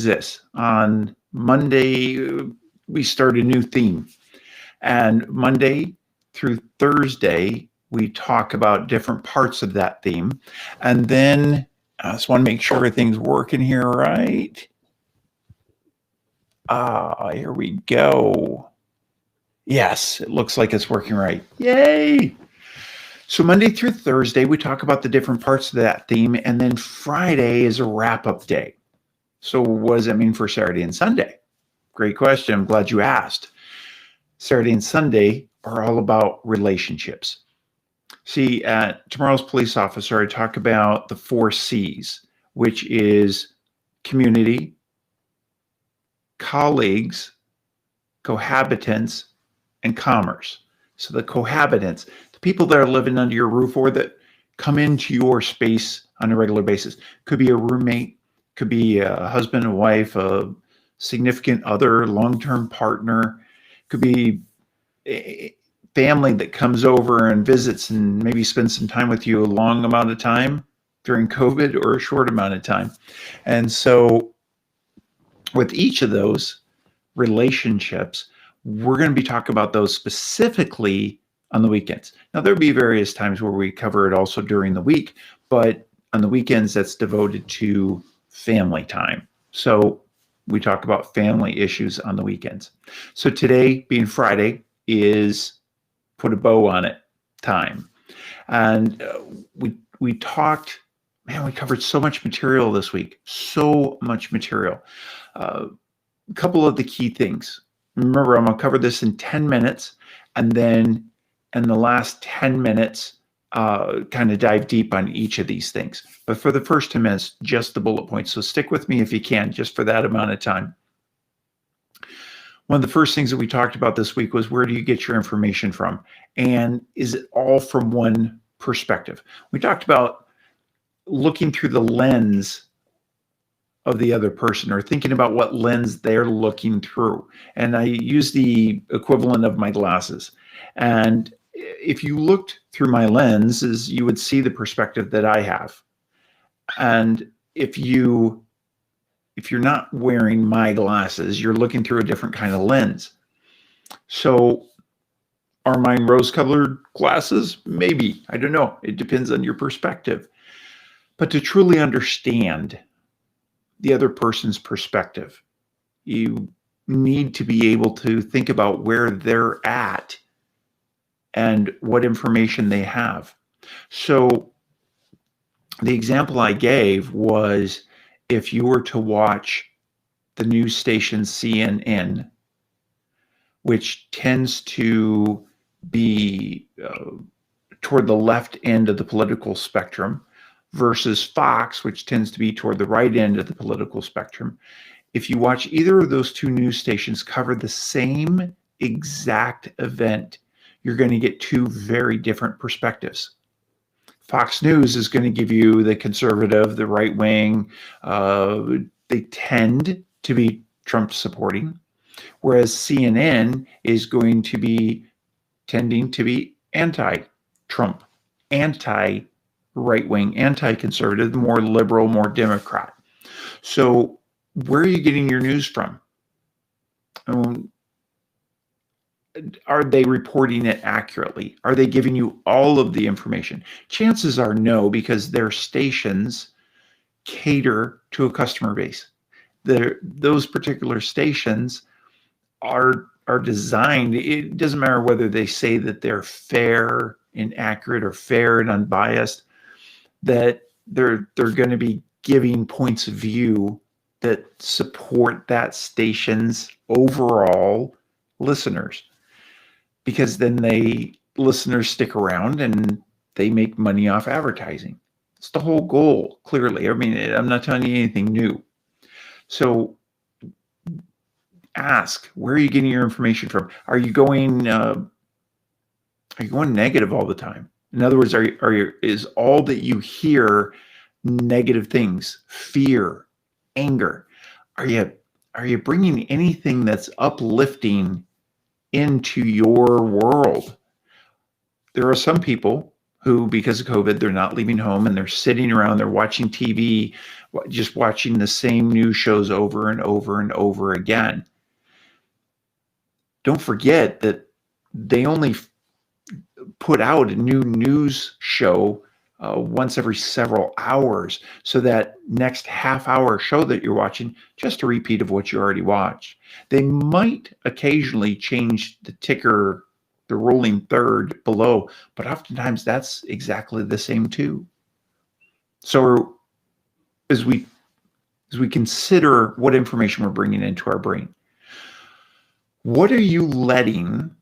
this. On Monday, we start a new theme. And Monday through Thursday, we talk about different parts of that theme. And then I just want to make sure everything's working here right. Here we go. Yes, it looks like it's working right. Yay! So Monday through Thursday, we talk about the different parts of that theme. And then Friday is a wrap-up day. So what does that mean for Saturday and Sunday? Great question. I'm glad you asked. Saturday and Sunday are all about relationships. See, at Tomorrow's Police Officer, I talk about the 4 C's, which is community, colleagues, cohabitants, and commerce. So the cohabitants, the people that are living under your roof or that come into your space on a regular basis. Could be a roommate, could be a husband and wife, a significant other, long-term partner, could be a family that comes over and visits and maybe spends some time with you a long amount of time during COVID or a short amount of time. And so with each of those relationships, we're going to be talking about those specifically on the weekends. Now, there'll be various times where we cover it also during the week, but on the weekends, that's devoted to family time. So we talk about family issues on the weekends. So today, being Friday, is put a bow on it time. And we talked, man, we covered so much material this week, so much material. A couple of the key things. Remember, I'm going to cover this in 10 minutes, and then in the last 10 minutes, kind of dive deep on each of these things. But for the first 10 minutes, just the bullet points. So stick with me if you can, just for that amount of time. One of the first things that we talked about this week was, where do you get your information from? And is it all from one perspective? We talked about looking through the lens of the other person, or thinking about what lens they're looking through. And I use the equivalent of my glasses. And if you looked through my lenses, you would see the perspective that I have. And if you're not wearing my glasses, you're looking through a different kind of lens. So are mine rose-colored glasses? Maybe. I don't know. It depends on your perspective. But to truly understand the other person's perspective, you need to be able to think about where they're at and what information they have. So the example I gave was, if you were to watch the news station CNN, which tends to be toward the left end of the political spectrum, versus Fox, which tends to be toward the right end of the political spectrum. If you watch either of those two news stations cover the same exact event, you're going to get two very different perspectives. Fox News is going to give you the conservative, the right wing. They tend to be Trump supporting, whereas CNN is going to be tending to be anti-Trump, anti-right wing, anti-conservative, more liberal, more Democrat. So where are you getting your news from? Are they reporting it accurately? Are they giving you all of the information? Chances are no, because their stations cater to a customer base. Those particular stations are designed. It doesn't matter whether they say that they're fair and accurate or fair and unbiased, that they're going to be giving points of view that support that station's overall listeners, because then listeners stick around and they make money off advertising. It's the whole goal, clearly. I mean, I'm not telling you anything new. So ask, where are you getting your information from? Are you going negative all the time? In other words, is all that you hear negative things, fear, anger? Are you bringing anything that's uplifting into your world? There are some people who, because of COVID, they're not leaving home and they're sitting around, they're watching TV, just watching the same news shows over and over and over again. Don't forget that they only put out a new news show once every several hours. So that next half-hour show that you're watching, just a repeat of what you already watched. They might occasionally change the ticker, the rolling third below, but oftentimes that's exactly the same too. So as we consider what information we're bringing into our brain, what are you letting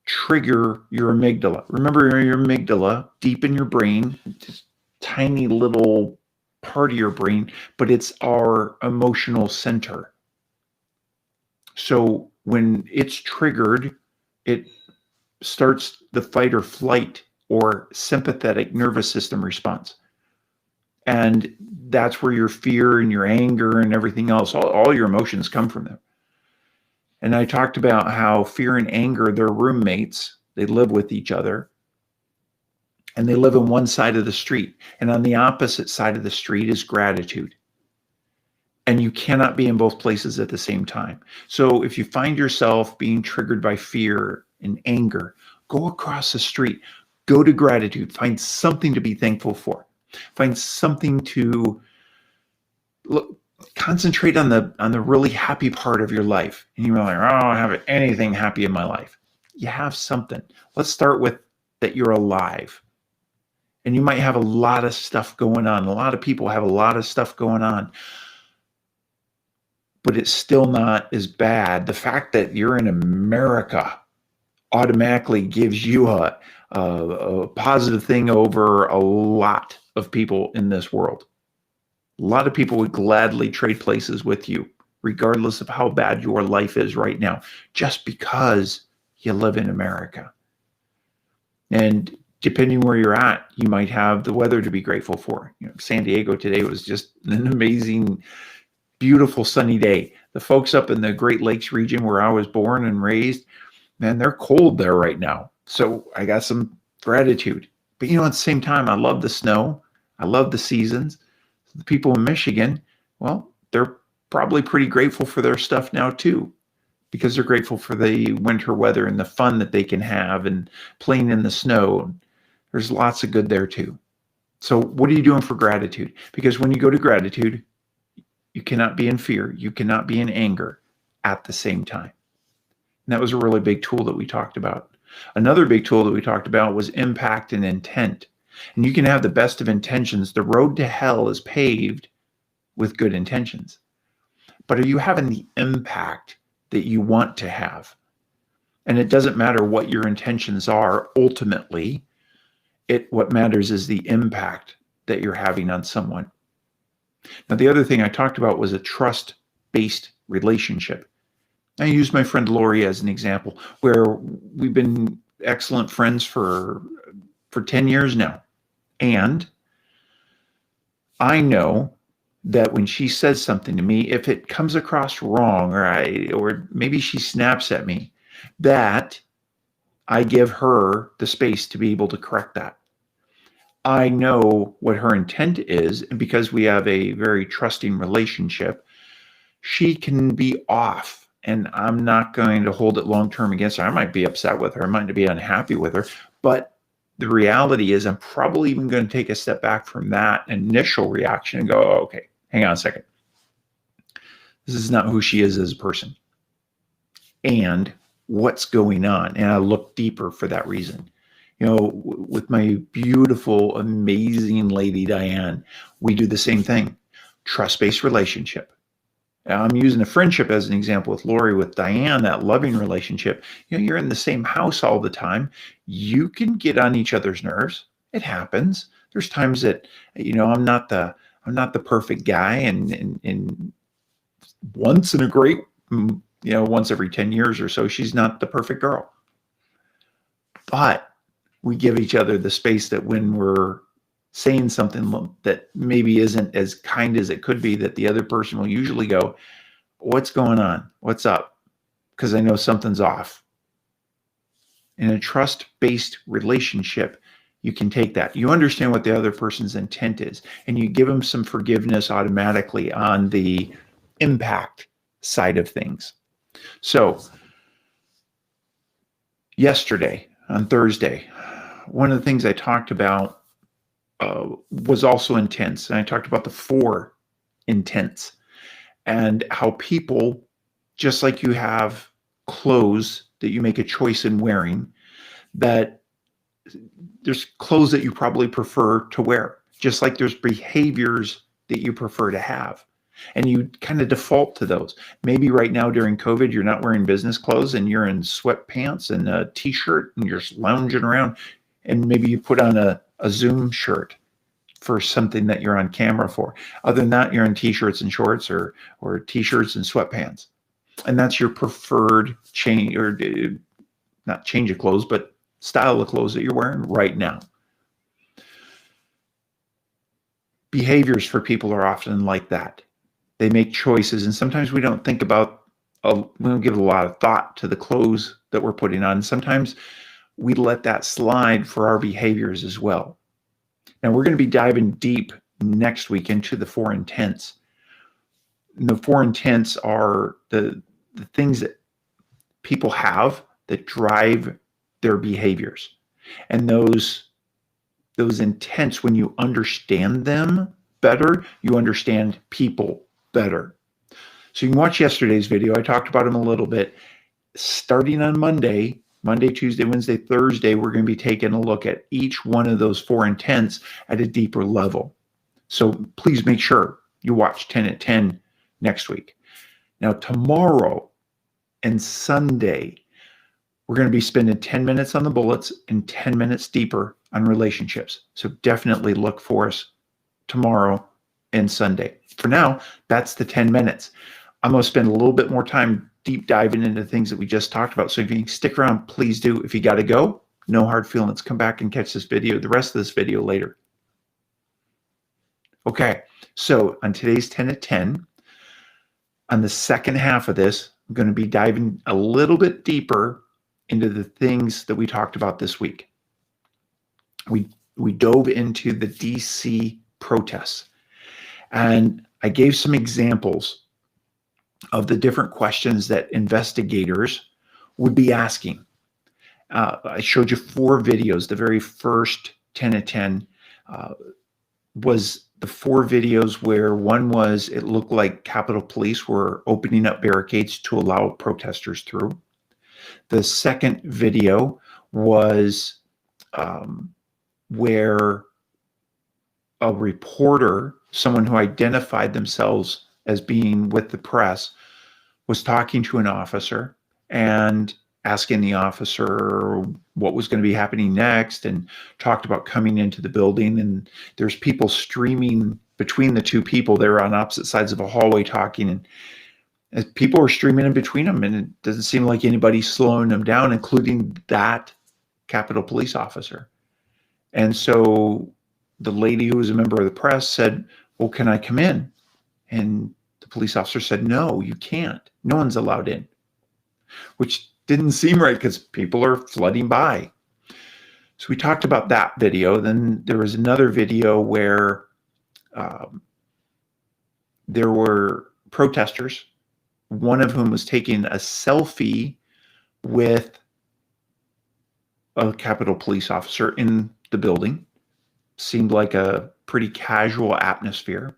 trigger your amygdala? Remember, your amygdala, deep in your brain, just tiny little part of your brain, but it's our emotional center. So when it's triggered, it starts the fight or flight or sympathetic nervous system response. And that's where your fear and your anger and everything else, all your emotions come from them. And I talked about how fear and anger, they're roommates. They live with each other. And they live on one side of the street. And on the opposite side of the street is gratitude. And you cannot be in both places at the same time. So if you find yourself being triggered by fear and anger, go across the street. Go to gratitude. Find something to be thankful for. Find something to look. Concentrate on the really happy part of your life. And you're like, oh, I don't have anything happy in my life. You have something. Let's start with that you're alive. And you might have a lot of stuff going on. A lot of people have a lot of stuff going on. But it's still not as bad. The fact that you're in America automatically gives you a positive thing over a lot of people in this world. A lot of people would gladly trade places with you, regardless of how bad your life is right now, just because you live in America. And depending where you're at, you might have the weather to be grateful for. San Diego today was just an amazing, beautiful sunny day. The folks up in the Great Lakes region where I was born and raised, man, they're cold there right now. So I got some gratitude. But at the same time, I love the snow. I love the seasons. The people in Michigan, well, they're probably pretty grateful for their stuff now too, because they're grateful for the winter weather and the fun that they can have and playing in the snow. There's lots of good there too. So what are you doing for gratitude? Because when you go to gratitude, you cannot be in fear. You cannot be in anger at the same time. And that was a really big tool that we talked about. Another big tool that we talked about was impact and intent. And you can have the best of intentions. The road to hell is paved with good intentions. But are you having the impact that you want to have? And it doesn't matter what your intentions are, ultimately. What matters is the impact that you're having on someone. Now, the other thing I talked about was a trust-based relationship. I used my friend Lori as an example, where we've been excellent friends for 10 years now. And I know that when she says something to me, if it comes across wrong or maybe she snaps at me, that I give her the space to be able to correct that. I know what her intent is, and because we have a very trusting relationship, she can be off, and I'm not going to hold it long-term against her. I might be upset with her. I might be unhappy with her, but the reality is I'm probably even going to take a step back from that initial reaction and go, oh, okay, hang on a second. This is not who she is as a person. And what's going on? And I look deeper for that reason. With my beautiful, amazing lady, Diane, we do the same thing. Trust-based relationship. I'm using a friendship as an example with Lori. With Diane, that loving relationship, you're in the same house all the time. You can get on each other's nerves. It happens. There's times that, I'm not the perfect guy, and once in a great, once every 10 years or so, she's not the perfect girl. But we give each other the space that when we're saying something that maybe isn't as kind as it could be, that the other person will usually go, what's going on? What's up? Because I know something's off. In a trust-based relationship, you can take that. You understand what the other person's intent is, and you give them some forgiveness automatically on the impact side of things. So yesterday, on Thursday, one of the things I talked about was also intents. And I talked about the 4 intents and how people, just like you have clothes that you make a choice in wearing, that there's clothes that you probably prefer to wear, just like there's behaviors that you prefer to have. And you kind of default to those. Maybe right now during COVID, you're not wearing business clothes and you're in sweatpants and a t-shirt and you're lounging around. And maybe you put on a Zoom shirt for something that you're on camera for. Other than that, you're in t-shirts and shorts or t-shirts and sweatpants. And that's your preferred change, or not change of clothes, but style of clothes that you're wearing right now. Behaviors for people are often like that. They make choices, and sometimes we don't think about, we don't give a lot of thought to the clothes that we're putting on. Sometimes we let that slide for our behaviors as well. Now, we're going to be diving deep next week into the 4 intents. And the 4 intents are the things that people have that drive their behaviors. And those intents, when you understand them better, you understand people better. So you can watch yesterday's video. I talked about them a little bit. Starting on Monday, Tuesday, Wednesday, Thursday, we're going to be taking a look at each one of those 4 intents at a deeper level. So please make sure you watch 10 at 10 next week. Now, tomorrow and Sunday, we're going to be spending 10 minutes on the bullets and 10 minutes deeper on relationships. So definitely look for us tomorrow and Sunday. For now, that's the 10 minutes. I'm going to spend a little bit more time deep diving into things that we just talked about. So if you can stick around, please do. If you got to go, no hard feelings. Come back and catch the rest of this video later. Okay, so on today's 10 at 10, on the second half of this, I'm going to be diving a little bit deeper into the things that we talked about this week. We dove into the DC protests, and I gave some examples of the different questions that investigators would be asking. I showed you 4 videos. The very first 10 at 10 was the 4 videos where one was, it looked like Capitol Police were opening up barricades to allow protesters through. The second video was where a reporter, someone who identified themselves as being with the press, was talking to an officer and asking the officer what was going to be happening next, and talked about coming into the building. And there's people streaming between the 2 people. They were on opposite sides of a hallway talking, and as people were streaming in between them, and it doesn't seem like anybody's slowing them down, including that Capitol Police officer. And so the lady who was a member of the press said, well, can I come in? And the police officer said, no, you can't. No one's allowed in, which didn't seem right because people are flooding by. So we talked about that video. Then there was another video where there were protesters, one of whom was taking a selfie with a Capitol Police officer in the building. Seemed like a pretty casual atmosphere.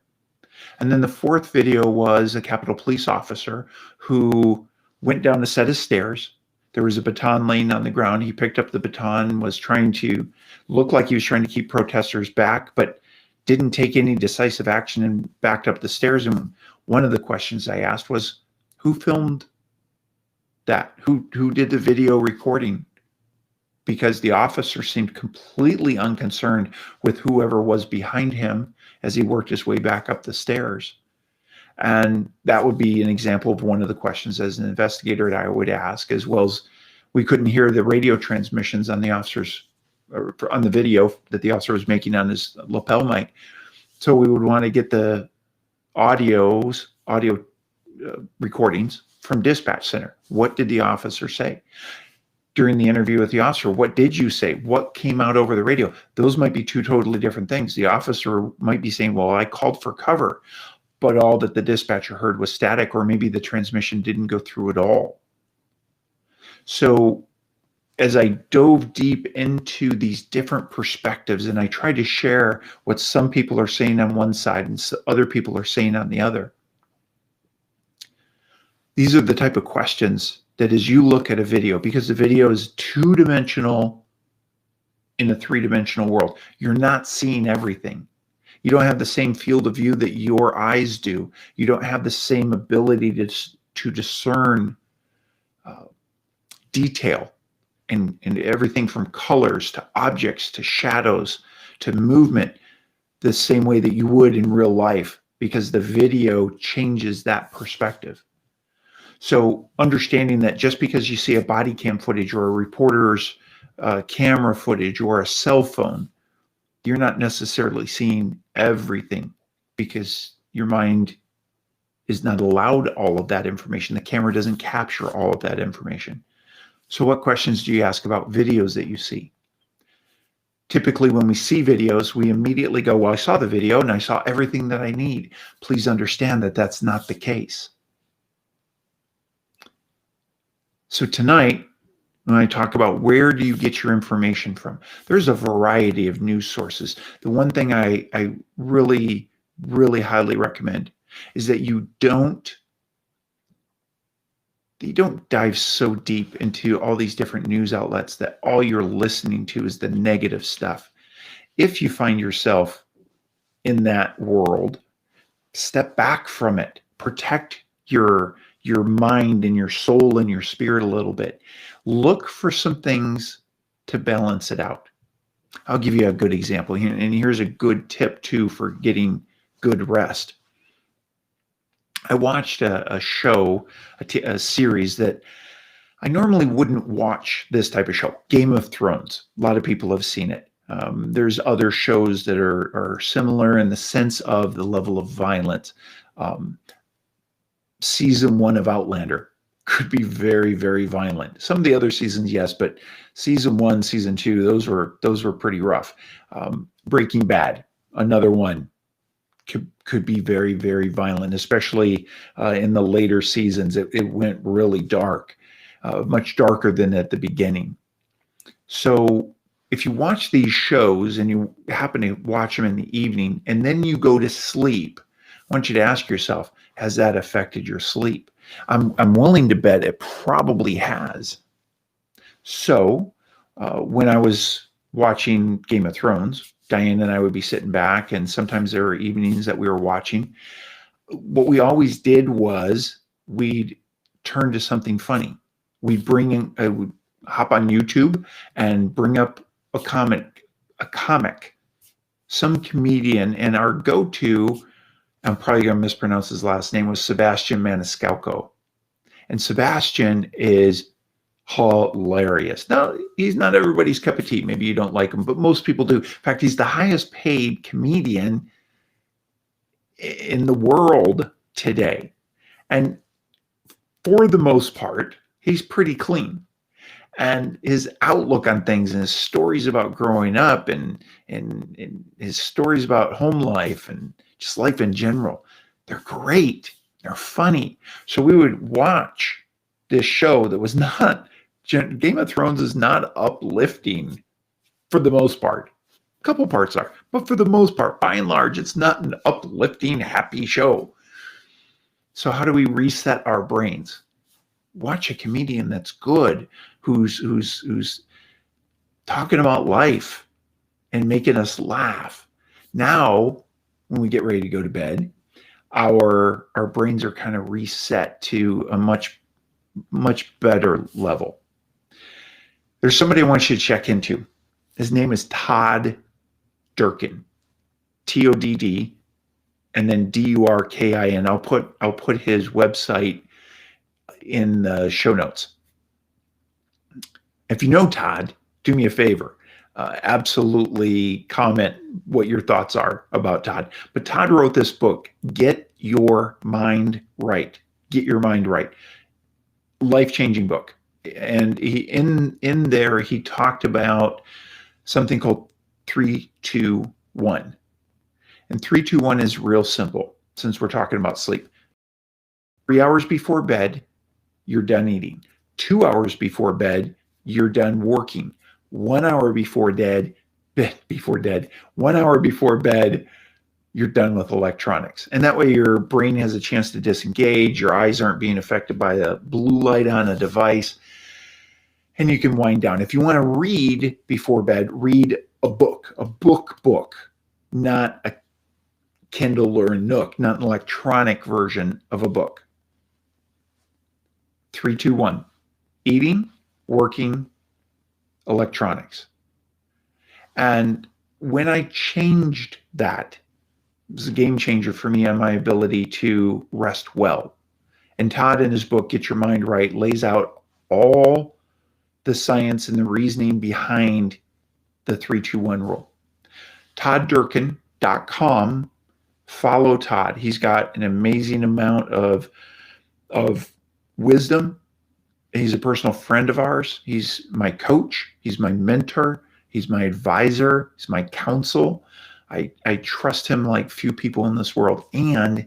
And then the 4th video was a Capitol Police officer who went down a set of stairs. There was a baton laying on the ground. He picked up the baton, was trying to look like he was trying to keep protesters back, but didn't take any decisive action and backed up the stairs. And one of the questions I asked was, who filmed that? Who did the video recording? Because the officer seemed completely unconcerned with whoever was behind him as he worked his way back up the stairs. And that would be an example of one of the questions as an investigator that I would ask, as well as we couldn't hear the radio transmissions on the officer's, or on the video that the officer was making on his lapel mic. So we would want to get the audio recordings from dispatch center. What did the officer say? during the interview with the officer? What did you say? What came out over the radio? Those might be two totally different things. The officer might be saying, well, I called for cover, but all that the dispatcher heard was static, or maybe the transmission didn't go through at all. So as I dove deep into these different perspectives, and I tried to share what some people are saying on one side and other people are saying on the other, these are the type of questions that as you look at a video, because the video is two-dimensional in a three-dimensional world, you're not seeing everything. You don't have the same field of view that your eyes do. You don't have the same ability to discern detail and everything from colors to objects to shadows to movement the same way that you would in real life, because the video changes that perspective. So understanding that just because you see a body cam footage or a reporter's camera footage or a cell phone, you're not necessarily seeing everything, because your mind is not allowed all of that information. The camera doesn't capture all of that information. So what questions do you ask about videos that you see? Typically, when we see videos, we immediately go, well, I saw the video and I saw everything that I need. Please understand that that's not the case. So tonight, when I talk about where do you get your information from, there's a variety of news sources. The one thing I really, really highly recommend is that you don't dive so deep into all these different news outlets that all you're listening to is the negative stuff. If you find yourself in that world, step back from it. Protect your mind and your soul and your spirit a little bit. Look for some things to balance it out. I'll give you a good example here, and here's a good tip too for getting good rest. I watched a show, a series that I normally wouldn't watch this type of show, Game of Thrones. A lot of people have seen it. There's other shows that are similar in the sense of the level of violence. Season 1 of Outlander could be very, very violent. Some of the other seasons, yes, but season 1, season 2, those were pretty rough. Breaking Bad, another one, could be very, very violent, especially in the later seasons. It went really dark, much darker than at the beginning. So if you watch these shows and you happen to watch them in the evening and then you go to sleep, I want you to ask yourself, has that affected your sleep? I'm willing to bet it probably has. So when I was watching Game of Thrones, Diane and I would be sitting back, and sometimes there were evenings that we were watching. What we always did was we'd turn to something funny. We'd we'd hop on YouTube and bring up a comic, some comedian, and our go-to, I'm probably going to mispronounce his last name, was Sebastian Maniscalco. And Sebastian is hilarious. Now, he's not everybody's cup of tea. Maybe you don't like him, but most people do. In fact, he's the highest paid comedian in the world today. And for the most part, he's pretty clean. And his outlook on things and his stories about growing up and his stories about home life and just life in general, they're great. They're funny. So we would watch this show that was not, Game of Thrones is not uplifting for the most part. A couple parts are, but for the most part, by and large, it's not an uplifting, happy show. So how do we reset our brains? Watch a comedian that's good, who's talking about life and making us laugh. Now, when we get ready to go to bed, our brains are kind of reset to a much better level. There's somebody I want you to check into. His name is Todd Durkin, Todd, and then Durkin. I'll put his website in the show notes. If you know Todd, do me a favor. Absolutely comment what your thoughts are about Todd. But Todd wrote this book, Get Your Mind Right. Get Your Mind Right. Life-changing book. and in there he talked about something called 3-2-1. And 3-2-1 is real simple since we're talking about sleep. 3 hours before bed, you're done eating. 2 hours before bed, you're done working. 1 hour before 1 hour before bed, you're done with electronics. And that way your brain has a chance to disengage, your eyes aren't being affected by the blue light on a device, and you can wind down. If you want to read before bed, read a book, not a Kindle or a Nook, not an electronic version of a book. 3-2-1, eating, working, electronics. And when I changed that, it was a game changer for me on my ability to rest well. And Todd, in his book, Get Your Mind Right, lays out all the science and the reasoning behind the 3-2-1 rule. ToddDurkin.com. Follow Todd. He's got an amazing amount of wisdom. He's a personal friend of ours. He's my coach. He's my mentor. He's my advisor. He's my counsel. I trust him like few people in this world. And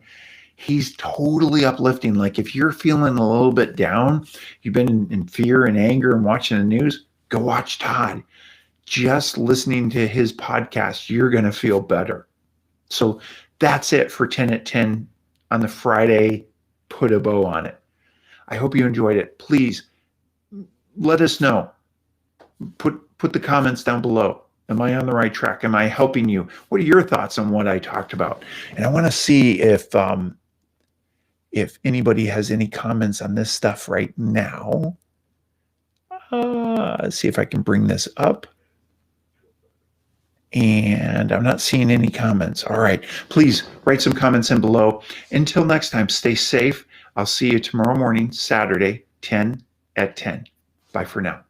he's totally uplifting. Like if you're feeling a little bit down, you've been in fear and anger and watching the news, go watch Todd. Just listening to his podcast, you're going to feel better. So that's it for 10 at 10 on the Friday. Put a bow on it. I hope you enjoyed it. Please let us know. Put the comments down below. Am I on the right track? Am I helping you? What are your thoughts on what I talked about? And I want to see if anybody has any comments on this stuff right now. Let's see if I can bring this up. And I'm not seeing any comments. All right. Please write some comments in below. Until next time, stay safe. I'll see you tomorrow morning, Saturday, 10 at 10. Bye for now.